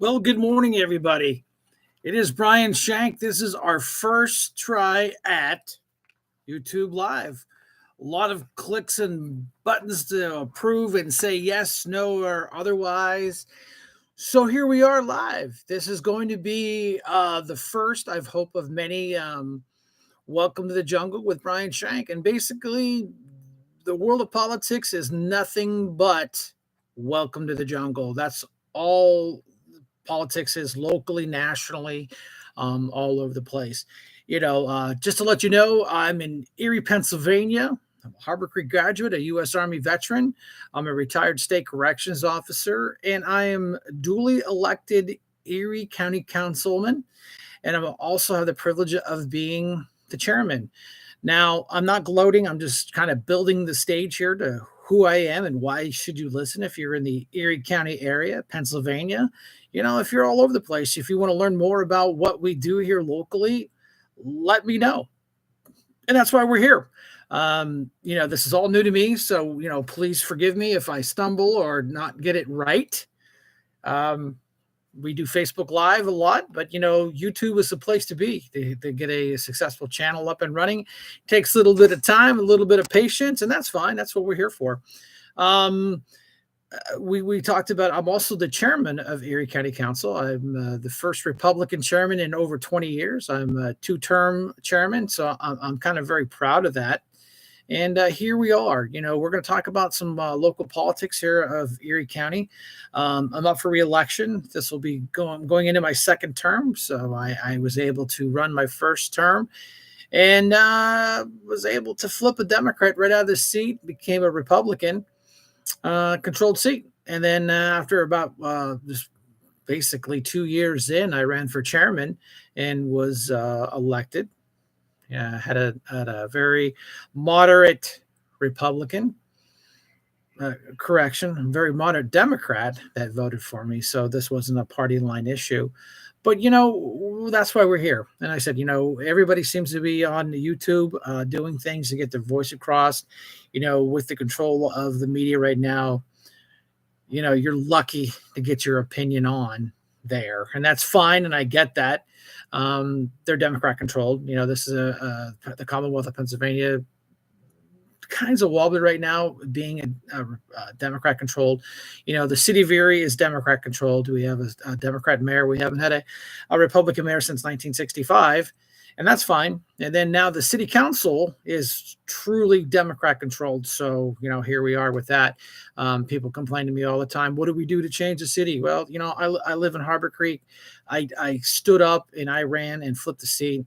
Well, good morning, everybody. It is Brian Shank. This is our first try at YouTube Live. A lot of clicks and buttons to approve and say yes, no, or otherwise. So here we are live. This is going to be the first, I've hope, of many. Welcome to the Jungle with Brian Shank. And basically, the world of politics is nothing but welcome to the jungle. That's all politics is locally, nationally, all over the place. Just to let you know, I'm in Erie, Pennsylvania. I'm a Harbor Creek graduate, a U.S. Army veteran. I'm a retired state corrections officer, and I am duly elected Erie County Councilman. And I also have the privilege of being the chairman. Now, I'm not gloating. I'm just kind of building the stage here to who I am and why should you listen if you're in the Erie County area, Pennsylvania. If you're all over the place, if you want to learn more about what we do here locally, let me know. And that's why we're here. This is all new to me. So, please forgive me if I stumble or not get it right. We do Facebook Live a lot, but YouTube is the place to be to get a successful channel up and running. It takes a little bit of time, a little bit of patience, and that's fine. That's what we're here for. We talked about. I'm also the chairman of Erie County Council. I'm the first Republican chairman in over 20 years. I'm a two-term chairman, so I'm kind of very proud of that. And here we are. We're going to talk about some local politics here of Erie County. I'm up for re-election. This will be going into my second term. So I was able to run my first term and was able to flip a Democrat right out of the seat, became a Republican controlled seat. And then after about just basically 2 years in, I ran for chairman and was elected. Yeah, had a very moderate Republican, very moderate Democrat that voted for me. So this wasn't a party line issue. But, that's why we're here. And I said, everybody seems to be on YouTube doing things to get their voice across. With the control of the media right now, you're lucky to get your opinion on there. And that's fine. And I get that. They're Democrat controlled. This is the Commonwealth of Pennsylvania kinds of wobbly right now, being a Democrat controlled. The city of Erie is Democrat controlled. We have a Democrat mayor. We haven't had a Republican mayor since 1965, and that's fine. And then now the city council is truly Democrat controlled. So, here we are with that. People complain to me all the time. What do we do to change the city? Well, I live in Harbor Creek. I stood up and I ran and flipped the seat.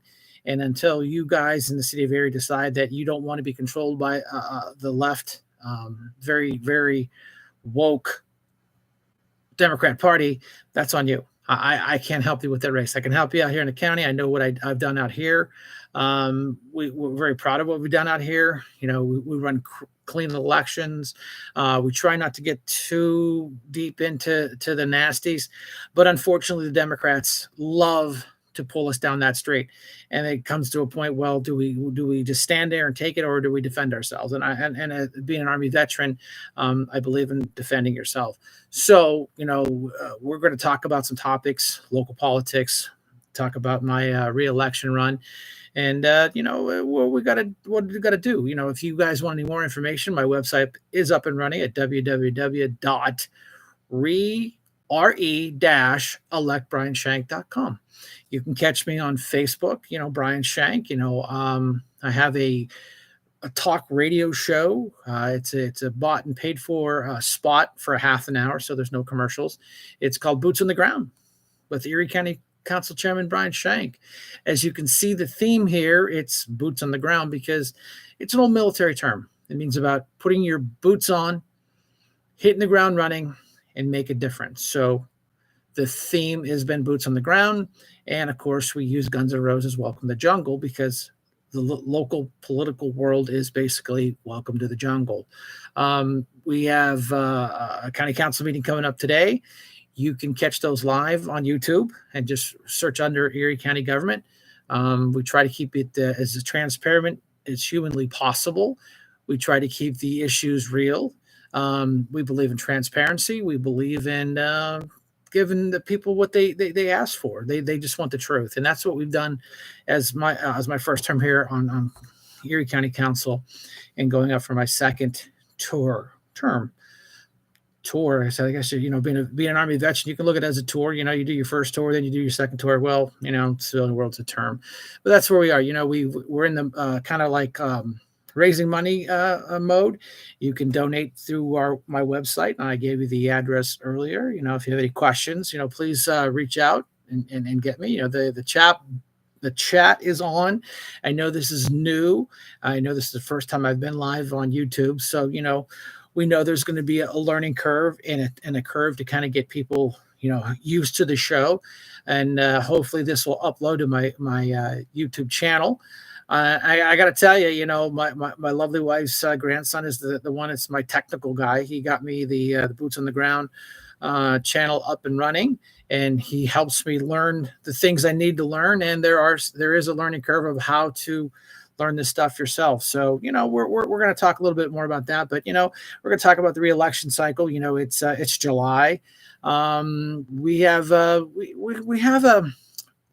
And until you guys in the city of Erie decide that you don't want to be controlled by the left, very, very woke Democrat Party, that's on you. I can't help you with that race. I can help you out here in the county. I know what I've done out here. We're very proud of what we've done out here. We run clean elections. We try not to get too deep into the nasties, but unfortunately, the Democrats love to pull us down that street, and it comes to a point. Well, do we just stand there and take it, or do we defend ourselves? And being an Army veteran, I believe in defending yourself. So we're going to talk about some topics, local politics, talk about my re-election run, and what we got to do. If you guys want any more information, my website is up and running at www.re-electbrianshank.com. You can catch me on Facebook, Brian Shank. I have a talk radio show. It's a bought and paid for spot for a half an hour, so there's no commercials. It's called Boots on the Ground with Erie County Council Chairman Brian Shank. As you can see, the theme here, it's boots on the ground because it's an old military term. It means about putting your boots on, hitting the ground running, and make a difference. So the theme has been boots on the ground. And of course, we use Guns N' Roses' Welcome to the Jungle because the local political world is basically welcome to the jungle. We have a county council meeting coming up today. You can catch those live on YouTube and just search under Erie County Government. We try to keep it as transparent as humanly possible. We try to keep the issues real. We believe in transparency. We believe in giving the people what they ask for. They just want the truth, and that's what we've done as my first term here on Erie County Council, and going up for my second term tour. So I guess being an Army veteran, you can look at it as a tour. You do your first tour, then you do your second tour. Well, civilian world's a term, but that's where we are. We're in the kind of like raising money mode. You can donate through my website, and I gave you the address earlier. If you have any questions, please reach out and get me. The chat is on. I know this is new. I know this is the first time I've been live on YouTube. So, we know there's going to be a learning curve and a curve to kind of get people, used to the show. And hopefully this will upload to my YouTube channel. I got to tell you, my lovely wife's grandson is the one that's my technical guy. He got me the Boots on the Ground channel up and running, and he helps me learn the things I need to learn. And there is a learning curve of how to learn this stuff yourself. So, we're going to talk a little bit more about that, but, we're going to talk about the re-election cycle. It's July. We have a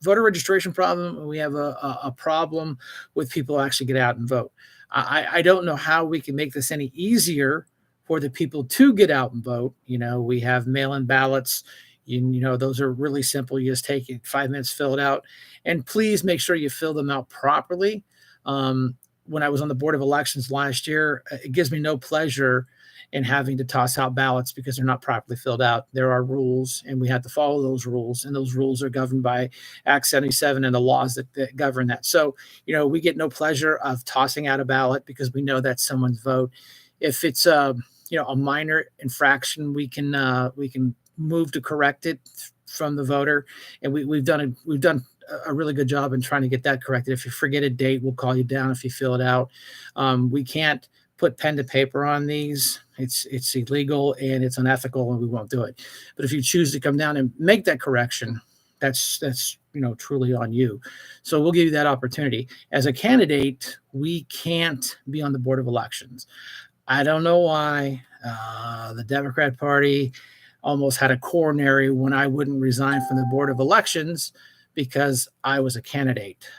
voter registration problem. We have a problem with people who actually get out and vote. I don't know how we can make this any easier for the people to get out and vote. We have mail-in ballots. Those are really simple. You just take it 5 minutes, fill it out, and please make sure you fill them out properly. When I was on the Board of Elections last year, it gives me no pleasure in having to toss out ballots because they're not properly filled out. There are rules, and we have to follow those rules, and those rules are governed by Act 77 and the laws that govern that. So, we get no pleasure of tossing out a ballot because we know that's someone's vote. If it's a minor infraction, we can move to correct it from the voter, and we've done a really good job in trying to get that corrected. If you forget a date, we'll call you down if you fill it out. We can't put pen to paper on these. It's illegal and it's unethical, and we won't do it. But if you choose to come down and make that correction, that's truly on you. So we'll give you that opportunity. As a candidate, we can't be on the Board of Elections. I don't know why the Democrat Party almost had a coronary when I wouldn't resign from the Board of Elections because I was a candidate.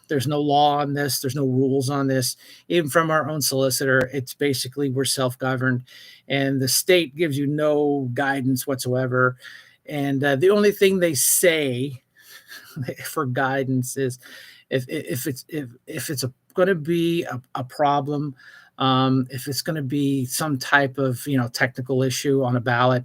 There's no law on this. There's no rules on this. Even from our own solicitor, it's basically we're self-governed, and the state gives you no guidance whatsoever. And the only thing they say for guidance is if it's going to be a problem, if it's going to be some type of technical issue on a ballot,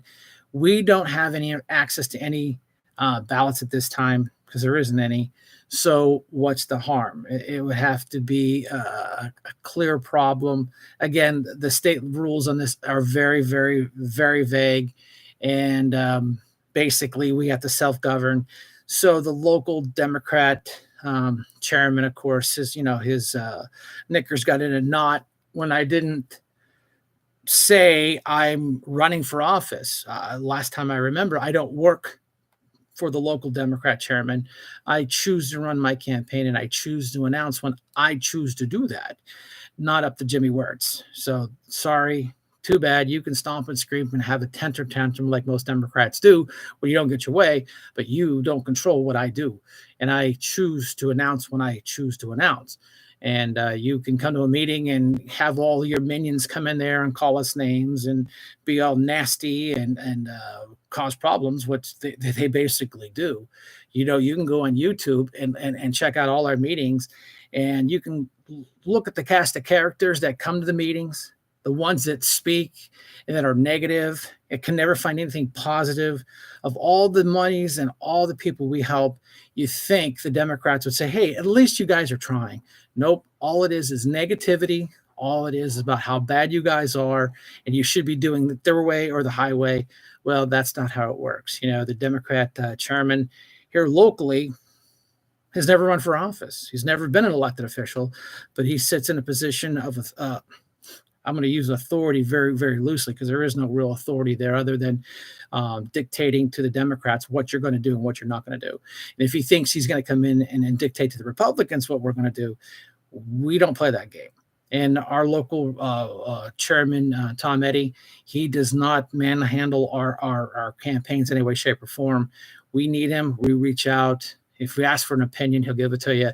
we don't have any access to any ballots at this time because there isn't any. So what's the harm? It would have to be a clear problem. Again, the state rules on this are very, very, very vague, and basically we have to self-govern. So the local Democrat chairman, of course, his knickers got in a knot when I didn't say I'm running for office. Last time I remember, I don't work for the local Democrat chairman. I choose to run my campaign, and I choose to announce when I choose to do that, not up to Jimmy Wirtz. So sorry, too bad. You can stomp and scream and have a temper tantrum like most Democrats do when you don't get your way, but you don't control what I do. And I choose to announce when I choose to announce. And you can come to a meeting and have all your minions come in there and call us names and be all nasty and cause problems, which they basically do. You can go on YouTube and check out all our meetings, and you can look at the cast of characters that come to the meetings, the ones that speak and that are negative. It can never find anything positive. Of all the monies and all the people we help, you think the Democrats would say, hey, at least you guys are trying. Nope. All it is negativity. All it is about how bad you guys are, and you should be doing their way or the highway. Well, that's not how it works. The Democrat chairman here locally has never run for office. He's never been an elected official, but he sits in a position of I'm going to use authority very, very loosely because there is no real authority there other than dictating to the Democrats what you're going to do and what you're not going to do. And if he thinks he's going to come in and dictate to the Republicans what we're going to do, we don't play that game. And our local chairman, Tom Eddy, he does not manhandle our campaigns in any way, shape, or form. We need him. We reach out. If we ask for an opinion, he'll give it to you.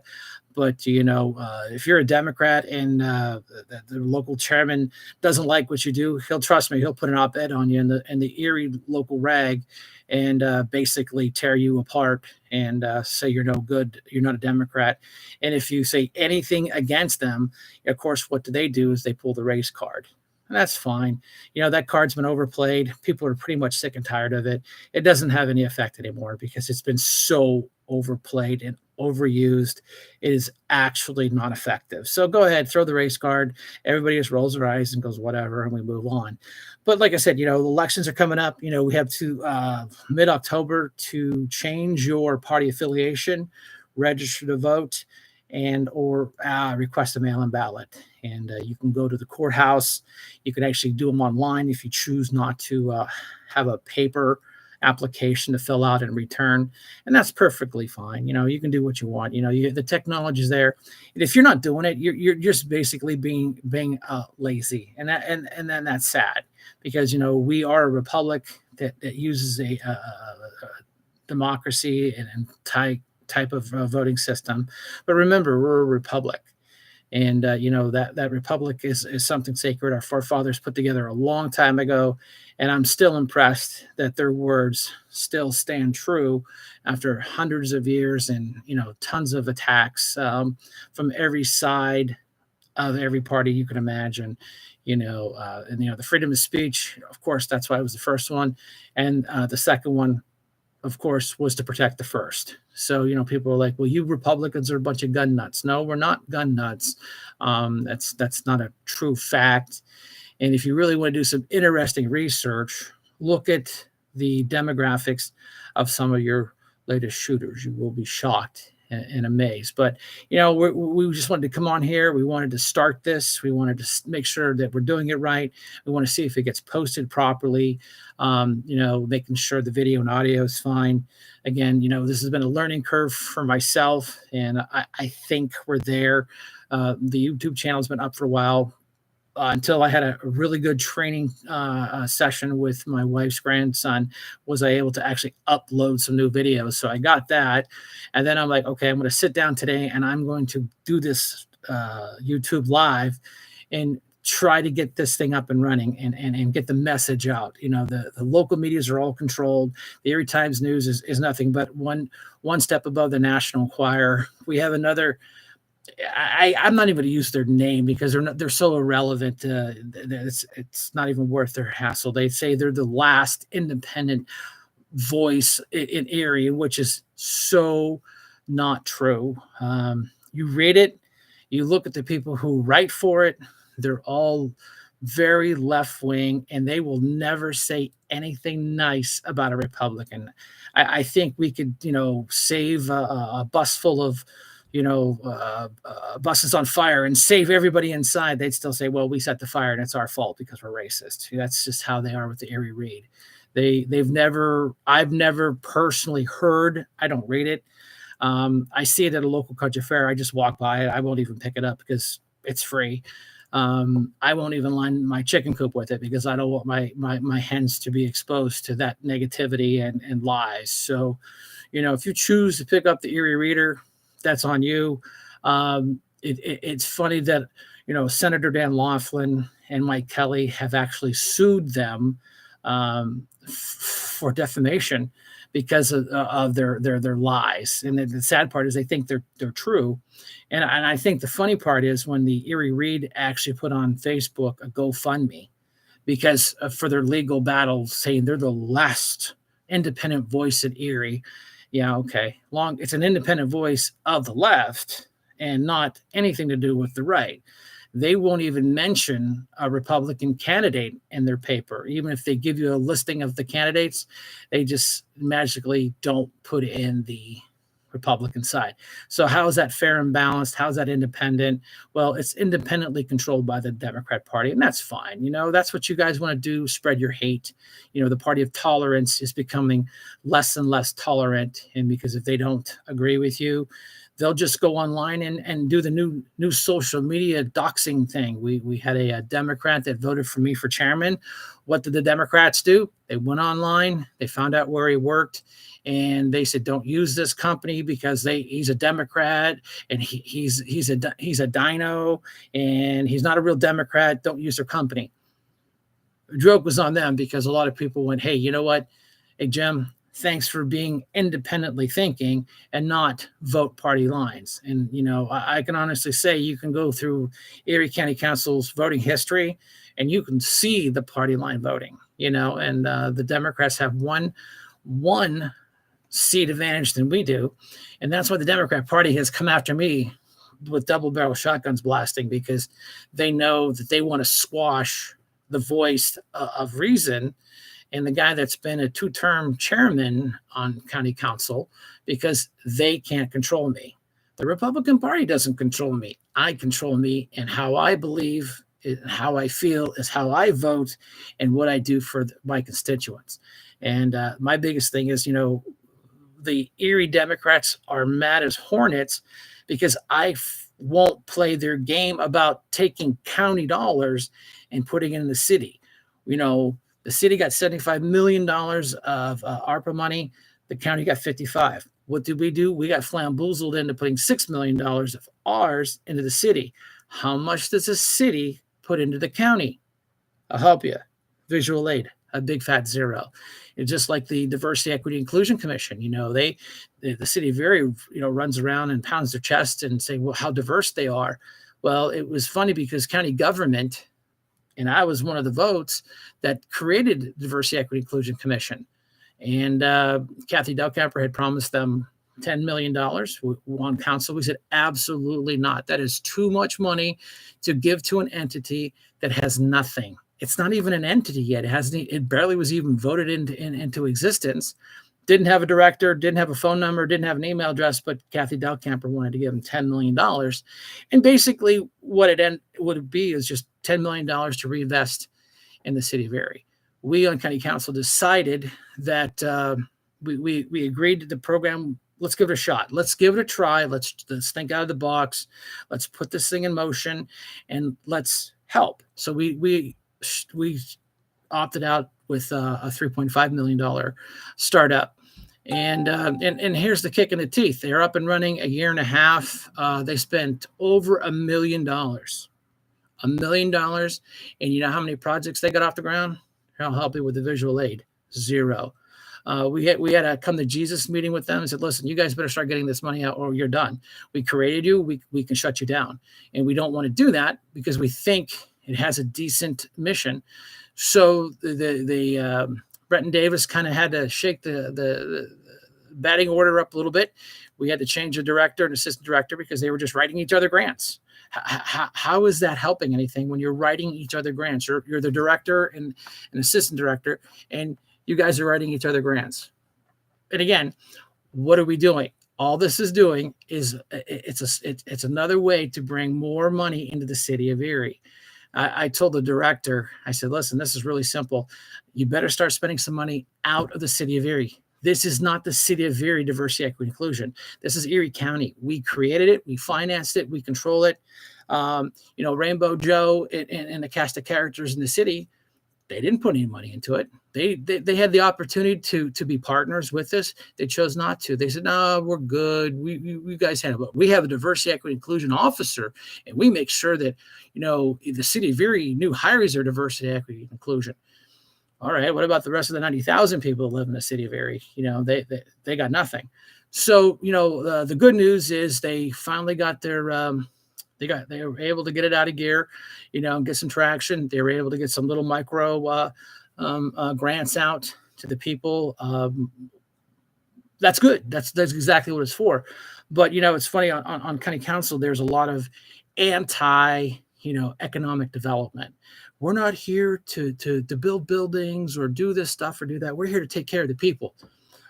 But if you're a Democrat and the local chairman doesn't like what you do, he'll trust me. He'll put an op-ed on you in the Erie local rag, and basically tear you apart and say you're no good. You're not a Democrat. And if you say anything against them, of course, what do? Is they pull the race card. And that's fine. That card's been overplayed. People are pretty much sick and tired of it. It doesn't have any effect anymore because it's been so overplayed and overused. It is actually not effective. So go ahead, throw the race card. Everybody just rolls their eyes and goes, whatever, and we move on. But like I said, the elections are coming up. We have to mid-October to change your party affiliation, register to vote, and or request a mail-in ballot. And you can go to the courthouse. You can actually do them online if you choose not to have a paper application to fill out and return, and that's perfectly fine. You can do what you want. The technology is there, and if you're not doing it, you're just basically being lazy, and then that's sad because we are a republic that uses a democracy and type of voting system. But remember, we're a republic. And that republic is something sacred our forefathers put together a long time ago, and I'm still impressed that their words still stand true after hundreds of years and tons of attacks from every side of every party you can imagine. The freedom of speech, of course, that's why it was the first one, and the second one, of course, was to protect the first. So, people are like, well, you Republicans are a bunch of gun nuts. No, we're not gun nuts. That's not a true fact. And if you really want to do some interesting research, look at the demographics of some of your latest shooters. You will be shocked and amazed. But, we just wanted to come on here. We wanted to start this. We wanted to make sure that we're doing it right. We want to see if it gets posted properly, making sure the video and audio is fine. Again, this has been a learning curve for myself, and I think we're there. The YouTube channel has been up for a while. Until I had a really good training session with my wife's grandson, was I able to actually upload some new videos. So I got that. And then I'm like, okay, I'm going to sit down today and I'm going to do this YouTube live and try to get this thing up and running and get the message out. The local medias are all controlled. The Erie Times News is nothing but one step above the National Enquirer. We have another. I'm not even going to use their name because they're so irrelevant. It's not even worth their hassle. They say they're the last independent voice in Erie, which is so not true. You read it, you look at the people who write for it. They're all very left wing, and they will never say anything nice about a Republican. I think we could, save a bus full of buses on fire and save everybody inside. They'd still say, well, we set the fire and it's our fault because we're racist. That's just how they are with the Erie Read. I've never personally heard, I don't read it. I see it at a local country fair. I just walk by it. I won't even pick it up because it's free. I won't even line my chicken coop with it because I don't want my hens to be exposed to that negativity and lies. So, if you choose to pick up the Erie Reader, that's on you. It's funny that Senator Dan Laughlin and Mike Kelly have actually sued them for defamation because of their lies. And the sad part is they think they're true. And I think the funny part is when the Erie Read actually put on Facebook a GoFundMe because for their legal battle, saying they're the last independent voice in Erie. Yeah, okay. It's an independent voice of the left and not anything to do with the right. They won't even mention a Republican candidate in their paper. Even if they give you a listing of the candidates, they just magically don't put in the Republican side. So how is that fair and balanced? How's that independent? Well, it's independently controlled by the Democrat Party, and that's fine. That's what you guys want to do, spread your hate. The party of tolerance is becoming less and less tolerant, and because if they don't agree with you, they'll just go online and do the new social media doxing thing. We had a Democrat that voted for me for chairman. What did the Democrats do? They went online, they found out where he worked, and they said, "Don't use this company because he's a Democrat and he's a dino and he's not a real Democrat. Don't use their company." The joke was on them because a lot of people went, "Hey, you know what? Hey, Jim, thanks for being independently thinking and not vote party lines." And, I can honestly say you can go through Erie County Council's voting history and you can see the party line voting, and the Democrats have one seat advantage than we do. And that's why the Democrat Party has come after me with double barrel shotguns blasting, because they know that they want to squash the voice of reason and the guy that's been a two-term chairman on county council, because they can't control me. The Republican Party doesn't control me. I control me, and how I believe and how I feel is how I vote and what I do for my constituents. And my biggest thing is, the Erie Democrats are mad as hornets because I won't play their game about taking county dollars and putting it in the city. The city got $75 million of ARPA money. The county got 55. What did we do? We got flamboozled into putting $6 million of ours into the city. How much does the city put into the county? I'll help you. Visual aid, a big fat zero. It's just like the Diversity, Equity, Inclusion Commission. The city very, runs around and pounds their chest and say, well, how diverse they are. Well, it was funny because county government, and I was one of the votes that created the Diversity, Equity, Inclusion Commission. And Kathy Delcamper had promised them $10 million on council. We said, absolutely not. That is too much money to give to an entity that has nothing. It's not even an entity yet. It barely was even voted into existence. Didn't have a director, didn't have a phone number, didn't have an email address, but Kathy Delcamper wanted to give him $10 million. And basically what it would be is just $10 million to reinvest in the city of Erie. We on county council decided that we agreed to the program. Let's give it a shot. Let's give it a try. Let's think out of the box. Let's put this thing in motion and let's help. So we opted out with a $3.5 million startup. And here's the kick in the teeth. They're up and running a year and a half. They spent over $1 million. $1 million. And you know how many projects they got off the ground? I'll help you with the visual aid. 0. We had a come to Jesus meeting with them and said, listen, you guys better start getting this money out or you're done. We created you. We can shut you down. And we don't want to do that because we think it has a decent mission. So the Bretton Davis kind of had to shake the batting order up a little bit. We had to change the director and assistant director because they were just writing each other grants. How is that helping anything when you're writing each other grants? You're the director and an assistant director, and you guys are writing each other grants. And again, what are we doing? All this is doing is it's another way to bring more money into the city of Erie. I told the director, I said, listen, this is really simple. You better start spending some money out of the city of Erie. This is not the city of Erie Diversity, Equity, Inclusion. This is Erie County. We created it. We financed it. We control it. Rainbow Joe and the cast of characters in the city, they didn't put any money into it. They had the opportunity to be partners with us. They chose not to. They said, no, we're good. We guys handle it. We have a diversity, equity, inclusion officer, and we make sure that, the city of Erie new hires their diversity, equity, and inclusion. All right. What about the rest of the 90,000 people that live in the city of Erie? They got nothing. So, the good news is they finally got their, they were able to get it out of gear, and get some traction. They were able to get some little micro grants out to the people. That's good. That's exactly what it's for. But, it's funny on county council, there's a lot of economic development. We're not here to build buildings or do this stuff or do that. We're here to take care of the people.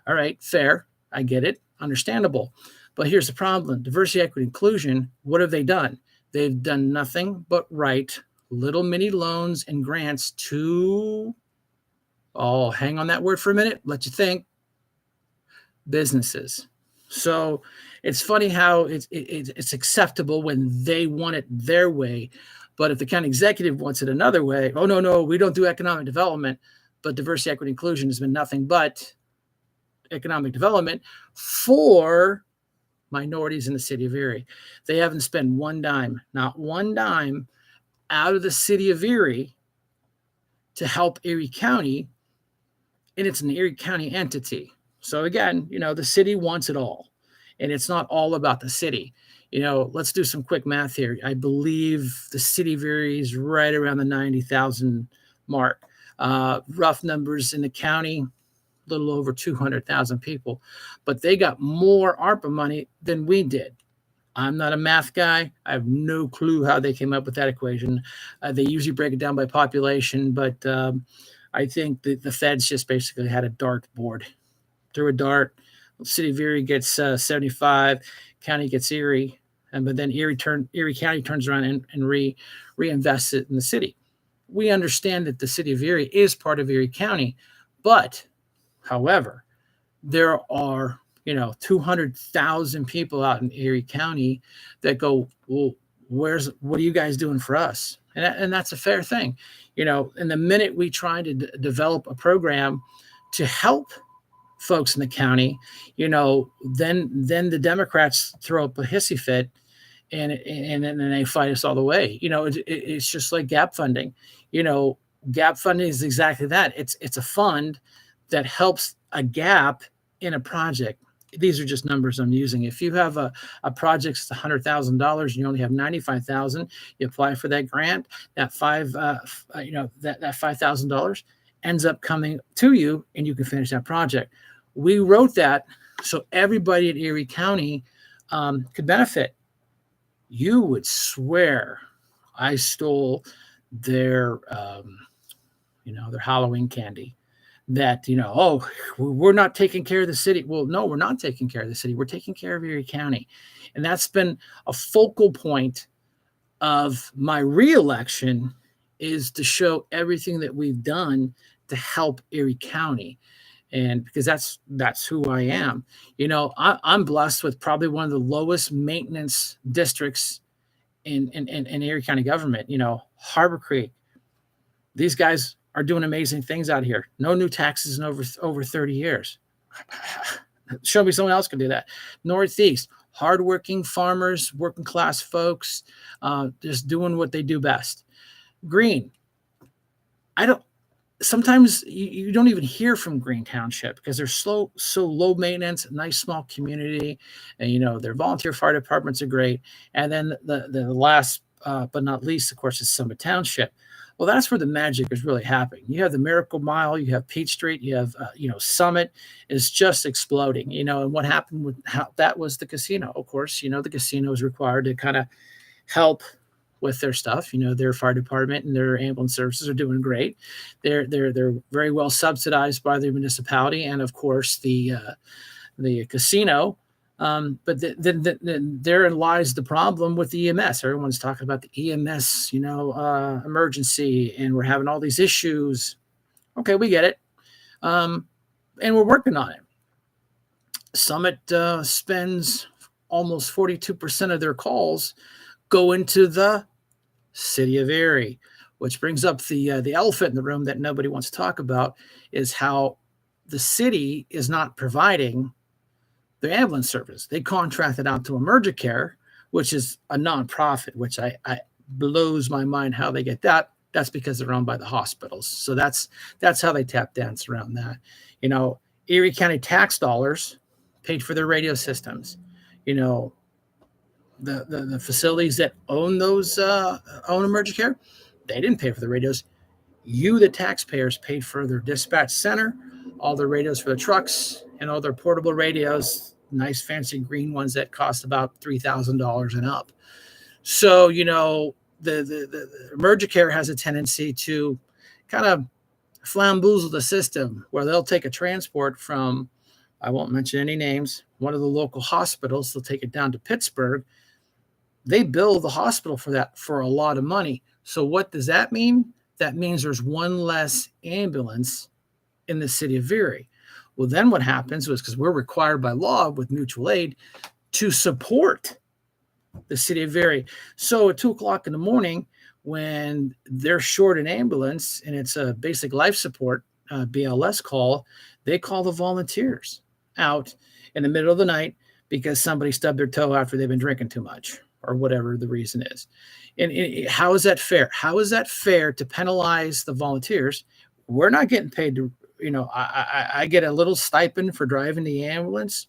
All right, fair. I get it. Understandable. But here's the problem. Diversity, equity, inclusion, what have they done? They've done nothing but write little mini loans and grants to, hang on that word for a minute, let you think, businesses. So It's funny how it's acceptable when they want it their way, but if the county executive wants it another way, oh no, we don't do economic development. But diversity, equity, inclusion has been nothing but economic development for minorities in the city of Erie. They haven't spent one dime, not one dime, out of the city of Erie to help Erie County, and it's an Erie County entity. So again, the city wants it all, and it's not all about the city. Let's do some quick math here. I believe the city of Erie is right around the 90,000 mark. Rough numbers in the county, a little over 200,000 people, but they got more ARPA money than we did. I'm not a math guy. I have no clue how they came up with that equation. They usually break it down by population, but I think the feds just basically had a dart board. Threw a dart. City of Erie gets 75, county gets Erie, but then Erie County turns around and reinvests it in the city. We understand that the city of Erie is part of Erie County, but however, there are 200,000 people out in Erie County that go, well, what are you guys doing for us? And that's a fair thing. And the minute we try to develop a program to help folks in the county, then the Democrats throw up a hissy fit and then they fight us all the way. It's just like gap funding. Gap funding is exactly that. It's a fund that helps a gap in a project. These are just numbers I'm using. If you have a project that's $100,000 and you only have $95,000, you apply for that grant. That $5,000 ends up coming to you, and you can finish that project. We wrote that so everybody in Erie County could benefit. You would swear I stole their Halloween candy. That, we're not taking care of the city. Well, no, we're not taking care of the city. We're taking care of Erie County. And that's been a focal point of my reelection, is to show everything that we've done to help Erie County. And because that's who I am. I'm blessed with probably one of the lowest maintenance districts in Erie County government. Harbor Creek. These guys are doing amazing things out here. No new taxes in over 30 years. Show me someone else can do that. Northeast, hardworking farmers, working class folks, just doing what they do best. Green, sometimes you don't even hear from Green Township because they're so low maintenance, nice small community, and their volunteer fire departments are great. And then the last but not least, of course, is Summit Township. Well, that's where the magic is really happening. You have the Miracle Mile, you have Peach Street, you have, Summit is just exploding, and what happened with how that was the casino. Of course, the casino is required to kind of help with their stuff. Their fire department and their ambulance services are doing great. They're very well subsidized by the municipality. And of course the casino. But then therein lies the problem with the EMS. Everyone's talking about the EMS, emergency, and we're having all these issues. Okay, we get it. And we're working on it. Summit spends almost 42% of their calls go into the city of Erie, which brings up the elephant in the room that nobody wants to talk about, is how the city is not providing the ambulance service. They contracted out to EmergiCare, which is a nonprofit, which I blows my mind how they get that. That's because they're owned by the hospitals. So that's how they tap dance around that. Erie County tax dollars paid for their radio systems. The facilities that own those own EmergiCare, they didn't pay for the radios. You, the taxpayers, paid for their dispatch center, all their radios for the trucks, and all their portable radios, nice fancy green ones that cost about $3,000 and up. So, the EmergiCare has a tendency to kind of flamboozle the system, where they'll take a transport from, I won't mention any names, one of the local hospitals. They'll take it down to Pittsburgh. They bill the hospital for that for a lot of money. So what does that mean? That means there's one less ambulance in the city of Erie. Well, then what happens was, because we're required by law with mutual aid to support the city of Erie. So at 2 o'clock in the morning, when they're short an ambulance and it's a basic life support BLS call, they call the volunteers out in the middle of the night because somebody stubbed their toe after they've been drinking too much or whatever the reason is. And how is that fair? How is that fair to penalize the volunteers? We're not getting paid to, I get a little stipend for driving the ambulance.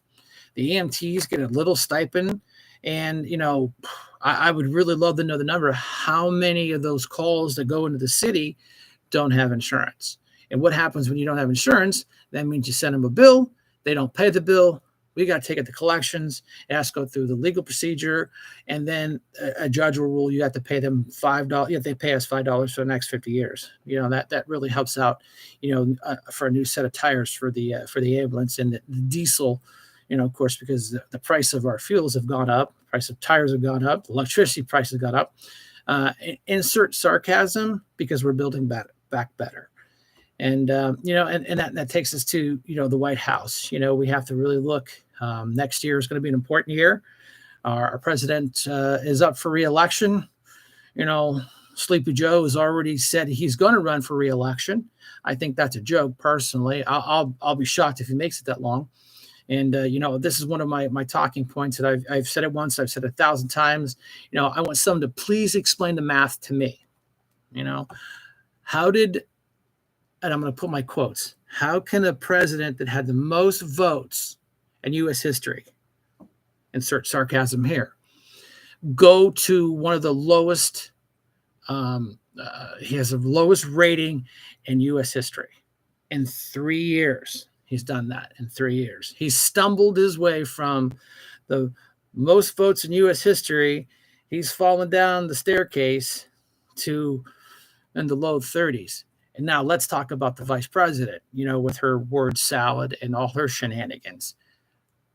The EMTs get a little stipend. And, I would really love to know the number of how many of those calls that go into the city don't have insurance. And what happens when you don't have insurance? That means you send them a bill. They don't pay the bill. We got to take it to collections. It has to go through the legal procedure. And then a judge will rule you have to pay them $5. They pay us $5 for the next 50 years. That really helps out, for a new set of tires for the ambulance and the diesel. Of course, because the price of our fuels have gone up, price of tires have gone up, electricity prices got up. Insert sarcasm because we're building back better. And, and that takes us to, the White House. We have to really look. Next year is going to be an important year. Our president is up for re-election. Sleepy Joe has already said he's going to run for re-election. I think that's a joke, personally. I'll be shocked if he makes it that long. And, this is one of my talking points that I've said it once, I've said it 1,000 times. I want someone to please explain the math to me. How did, and I'm going to put my quotes, how can a president that had the most votes in U.S. history, insert sarcasm here, go to one of the lowest, he has the lowest rating in U.S. history in 3 years? He's done that in 3 years. He's stumbled his way from the most votes in U.S. history. He's fallen down the staircase to in the low 30s. And now let's talk about the vice president, with her word salad and all her shenanigans.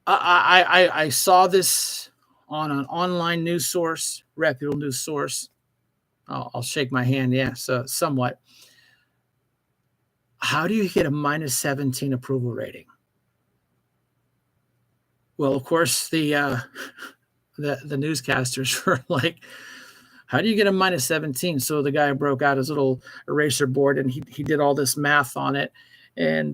I saw this on an online news source, reputable news source. I'll shake my hand. Yeah, so somewhat. How do you get a minus 17 approval rating? Well, of course, the newscasters were like, how do you get a minus 17? So the guy broke out his little eraser board and he did all this math on it. And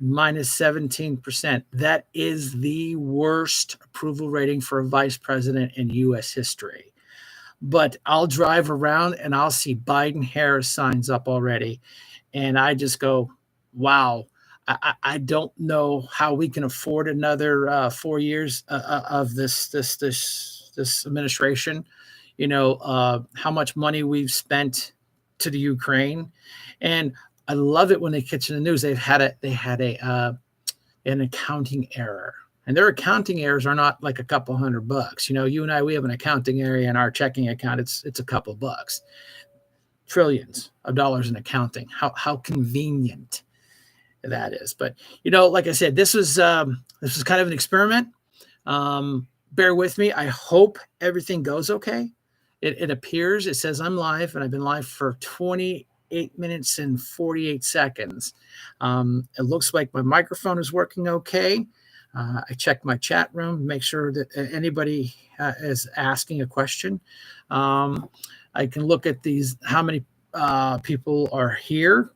minus 17%. That is the worst approval rating for a vice president in U.S. history. But I'll drive around and I'll see Biden-Harris signs up already. And I just go, wow, I don't know how we can afford another 4 years of this administration. How much money we've spent to the Ukraine. And I love it when they catch in the news. They had an accounting error. And their accounting errors are not like a couple $100. You and I, we have an accounting error in our checking account. It's a couple bucks. Trillions of dollars in accounting. How convenient that is. But like I said, this was kind of an experiment. Bear with me. I hope everything goes okay. It appears, it says I'm live, and I've been live for 28 minutes and 48 seconds. It looks like my microphone is working okay. I checked my chat room, make sure that anybody is asking a question. I can look at how many people are here,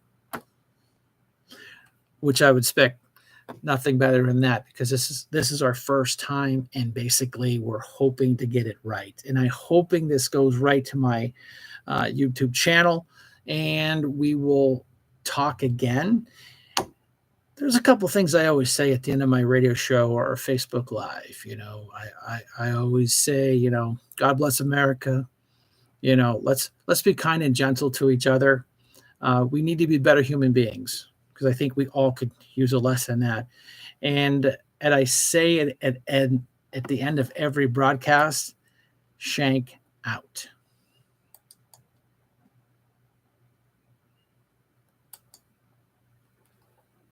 which I would expect nothing better than that, because this is our first time, and basically we're hoping to get it right. And I'm hoping this goes right to my YouTube channel, and we will talk again. There's a couple things I always say at the end of my radio show or Facebook Live. I always say, God bless America. Let's be kind and gentle to each other. We need to be better human beings, because I think we all could use a lesson in that. And I say it at the end of every broadcast, Shank out.